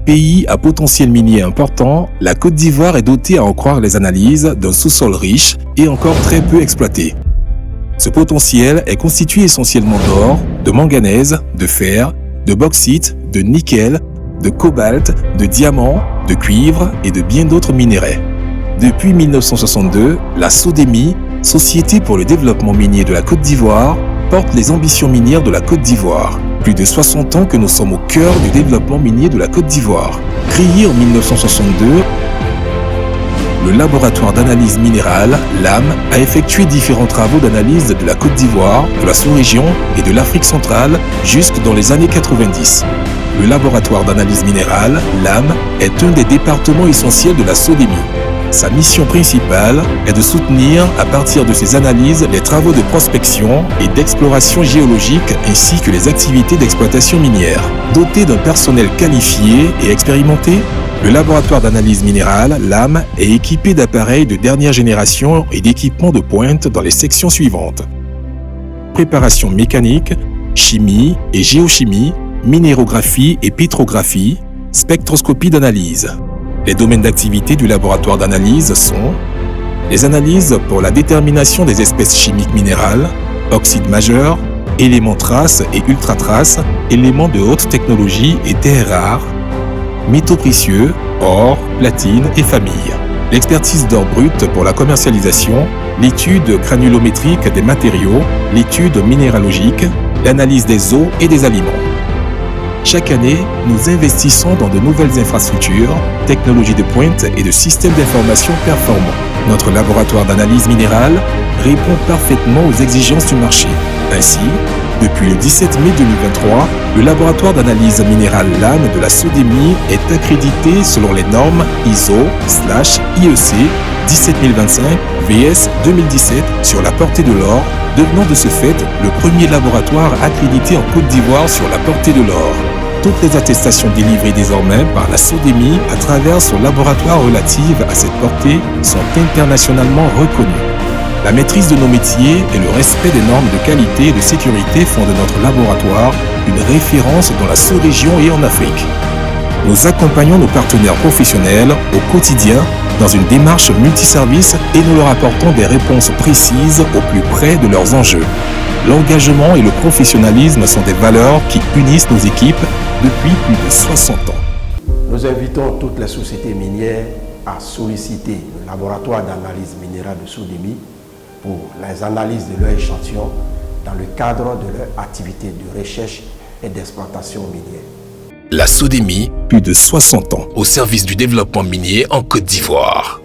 Pays à potentiel minier important, la Côte d'Ivoire est dotée, à en croire les analyses, d'un sous-sol riche et encore très peu exploité. Ce potentiel est constitué essentiellement d'or, de manganèse, de fer, de bauxite, de nickel, de cobalt, de diamant, de cuivre et de bien d'autres minéraux. Depuis 1962, la SODEMI, Société pour le développement minier de la Côte d'Ivoire, porte les ambitions minières de la Côte d'Ivoire. Plus de 60 ans que nous sommes au cœur du développement minier de la Côte d'Ivoire. Créé en 1962, le laboratoire d'analyse minérale, LAM, a effectué différents travaux d'analyse de la Côte d'Ivoire, de la sous-région et de l'Afrique centrale jusque dans les années 90. Le laboratoire d'analyse minérale, LAM, est un des départements essentiels de la SODEMI. Sa mission principale est de soutenir, à partir de ses analyses, les travaux de prospection et d'exploration géologique ainsi que les activités d'exploitation minière. Doté d'un personnel qualifié et expérimenté, le laboratoire d'analyse minérale, LAM, est équipé d'appareils de dernière génération et d'équipements de pointe dans les sections suivantes. Préparation mécanique, chimie et géochimie, minérographie et pétrographie, spectroscopie d'analyse. Les domaines d'activité du laboratoire d'analyse sont les analyses pour la détermination des espèces chimiques minérales, oxydes majeurs, éléments traces et ultra-traces, éléments de haute technologie et terres rares, métaux précieux, or, platine et famille. L'expertise d'or brut pour la commercialisation, l'étude granulométrique des matériaux, l'étude minéralogique, l'analyse des eaux et des aliments. Chaque année, nous investissons dans de nouvelles infrastructures, technologies de pointe et de systèmes d'information performants. Notre laboratoire d'analyse minérale répond parfaitement aux exigences du marché. Ainsi, depuis le 17 mai 2023, le laboratoire d'analyse minérale LAM de la SODEMI est accrédité selon les normes ISO/IEC 17025 VS 2017 sur la portée de l'or, devenant de ce fait le premier laboratoire accrédité en Côte d'Ivoire sur la portée de l'or. Toutes les attestations délivrées désormais par la SODEMI à travers son laboratoire relatives à cette portée sont internationalement reconnues. La maîtrise de nos métiers et le respect des normes de qualité et de sécurité font de notre laboratoire une référence dans la sous-région et en Afrique. Nous accompagnons nos partenaires professionnels au quotidien dans une démarche multiservice et nous leur apportons des réponses précises au plus près de leurs enjeux. L'engagement et le professionnalisme sont des valeurs qui unissent nos équipes depuis plus de 60 ans. Nous invitons toutes les sociétés minières à solliciter le laboratoire d'analyse minérale de SODEMI pour les analyses de leurs échantillons dans le cadre de leur activité de recherche et d'exploitation minière. La SODEMI, plus de 60 ans au service du développement minier en Côte d'Ivoire.